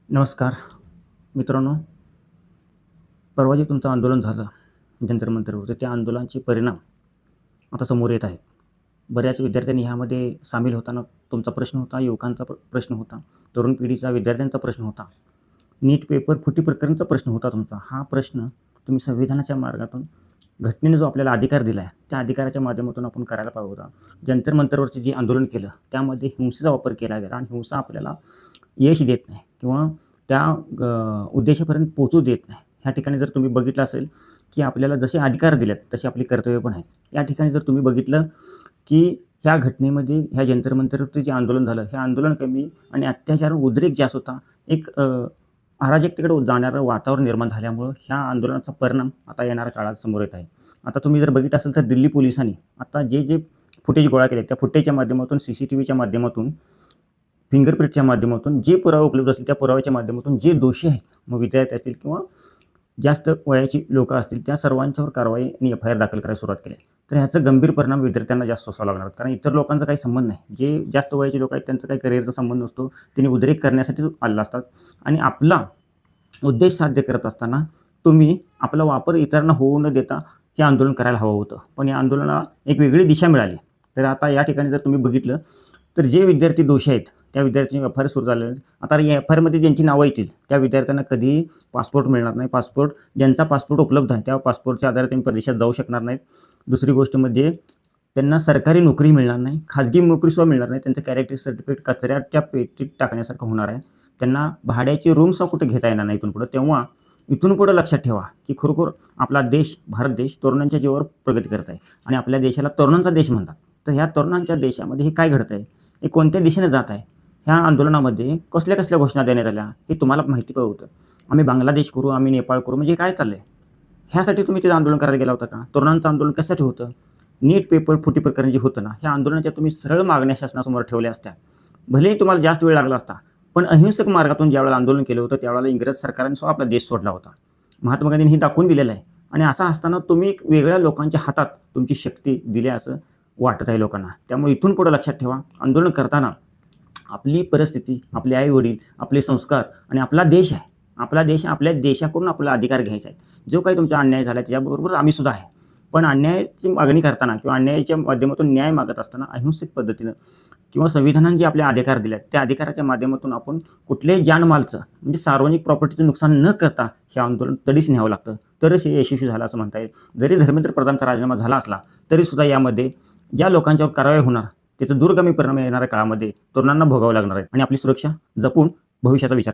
नमस्कार मित्रांनो. परवा जे तुमचं आंदोलन झालं जंतर मंतरवरचं, त्या आंदोलनाचे परिणाम आता समोर येत आहेत. बऱ्याच विद्यार्थ्यांनी ह्यामध्ये सामील होताना तुमचा प्रश्न होता, युवकांचा प्रश्न होता, तरुण पिढीचा विद्यार्थ्यांचा प्रश्न होता, नीट पेपर फुटी प्रकरणचा प्रश्न होता तुमचा. हा प्रश्न तुम्ही संविधानाच्या मार्गातून घटनेने जो आपल्याला अधिकार दिला आहे, त्या अधिकाराच्या माध्यमातून आपण करायला पाहिजे होता. जंतर मंतरवरचे जे आंदोलन केलं त्यामध्ये हिंसेचा वापर केला गेला आणि हिंसा आपल्याला यश देत नाही किंवा त्या उद्देशापर्यंत पोहोचू देत नाही. ह्या ठिकाणी जर तुम्ही बघितलं असेल की आपल्याला जसे अधिकार दिलेत तशी आपली कर्तव्य पण आहेत. या ठिकाणी जर तुम्ही बघितलं की ह्या घटनेमध्ये ह्या जंतर मंतरवरती जे आंदोलन झालं, हे आंदोलन कमी आणि अत्याचार उद्रेक जास्त होता. एक अराजकतेकडे जाणारं वातावरण निर्माण झाल्यामुळं ह्या आंदोलनाचा परिणाम आता येणाऱ्या काळात समोर येत आहे. आता तुम्ही जर बघितलं असेल तर दिल्ली पोलिसांनी आता जे फुटेज गोळा केले, त्या फुटेजच्या माध्यमातून, CCTVच्या माध्यमातून, फिंगरप्रिंटच्या माध्यमातून जे पुरावे उपलब्ध असतील त्या पुराव्याच्या माध्यमातून जे दोषी आहेत, मग विद्यार्थी असतील किंवा जास्त वयाची लोकं असतील, त्या सर्वांच्यावर कारवाई आणि FIR दाखल करायला सुरुवात केली. तर ह्याचा गंभीर परिणाम विद्यार्थ्यांना जास्त सोसावा लागणार, कारण इतर लोकांचा काही संबंध नाही. जे जास्त वयाचे लोक आहेत त्यांचा काही करिअरचा संबंध नसतो, त्यांनी उद्रेक करण्यासाठी आलेला असतात आणि आपला उद्देश साध्य करत असताना तुम्ही आपला वापर इतरांना होऊ न देता हे आंदोलन करायला हवं होतं. पण या आंदोलनाला एक वेगळी दिशा मिळाली. तर आता या ठिकाणी जर तुम्ही बघितलं तर जे विद्यार्थी दोषी आहेत त्या विद्यार्थ्यांची FIR सुरू झाले आहेत. आता या FIRमध्ये ज्यांची नावं येतील त्या विद्यार्थ्यांना कधीही पासपोर्ट मिळणार नाही. ज्यांचा पासपोर्ट उपलब्ध आहे त्या पासपोर्टच्या आधारे त्यांनी परदेशात जाऊ शकणार नाहीत. दुसरी गोष्ट म्हणजे त्यांना सरकारी नोकरी मिळणार नाही, खाजगी नोकरीसुद्धा मिळणार नाही. त्यांचं कॅरेक्टर सर्टिफिकेट कचऱ्याच्या पेटीत टाकण्यासारखं होणार आहे. त्यांना भाड्याची रूमसुद्धा कुठे घेता येणार नाही इथून पुढं. तेव्हा इथून पुढं लक्षात ठेवा की खरोखर आपला देश, भारत देश तरुणांच्या जीवावर प्रगती करत आहे आणि आपल्या देशाला तरुणांचा देश म्हणतात. तर ह्या तरुणांच्या देशामध्ये हे काय घडतं आहे, हे कोणत्या दिशेने जात आहे, ह्या आंदोलनामध्ये कसल्या घोषणा देण्यात आल्या हे तुम्हाला माहिती पाहिजे होतं. आम्ही बांगलादेश करू, आम्ही नेपाळ करू, म्हणजे काय चाललं आहे? ह्यासाठी तुम्ही तिथं आंदोलन करायला गेला होता का? तरुणांचं आंदोलन कशासाठी होतं? नीट पेपर फुटी प्रकरण जे होतं ना, ह्या आंदोलनाच्या तुम्ही सरळ मागण्या शासनासमोर ठेवल्या असत्या, भलेही तुम्हाला जास्त वेळ लागला असता, पण अहिंसक मार्गातून ज्यावेळेला आंदोलन केलं होतं त्यावेळेला इंग्रज सरकारने सुद्धा आपला देश सोडला होता. महात्मा गांधींनी हे दाखवून दिलेलं आहे. आणि असं असताना तुम्ही एक वेगळ्या लोकांच्या हातात तुमची शक्ती दिली असं वाटत आहे लोकांना. त्यामुळे इथून पुढे लक्षात ठेवा, आंदोलन करताना आपली परिस्थिती, आपले आई-वडील, आपले संस्कार आणि आपला देश आहे. आपला देश, आपल्या देशाकडून आपला अधिकार घ्यायचा आहे. जो काही तुमचा अन्याय झाला त्याच्याबरोबर आम्ही सुद्धा आहे. पण अन्यायाची मागणी करताना किंवा अन्यायाच्या माध्यमातून न्याय मागत असताना अहिंसक पद्धतीनं किंवा संविधानाने जे आपले अधिकार दिले आहेत त्या अधिकाराच्या माध्यमातून आपण कुठल्याही जानमालचं म्हणजे सार्वजनिक प्रॉपर्टीचं नुकसान न करता हे आंदोलन तडीस न्यावं लागतं, तरच हे यशस्वी झालं असं म्हणता येईल. जरी धर्मेंद्र प्रधानचा राजीनामा झाला असला तरीसुद्धा यामध्ये ज्या लोकांच्यावर कारवाई होणार त्याचा दूरगामी परिणाम येणाऱ्या काळामध्ये तरुणांना भोगावं लागणार आहे आणि आपली सुरक्षा जपून भविष्याचा विचार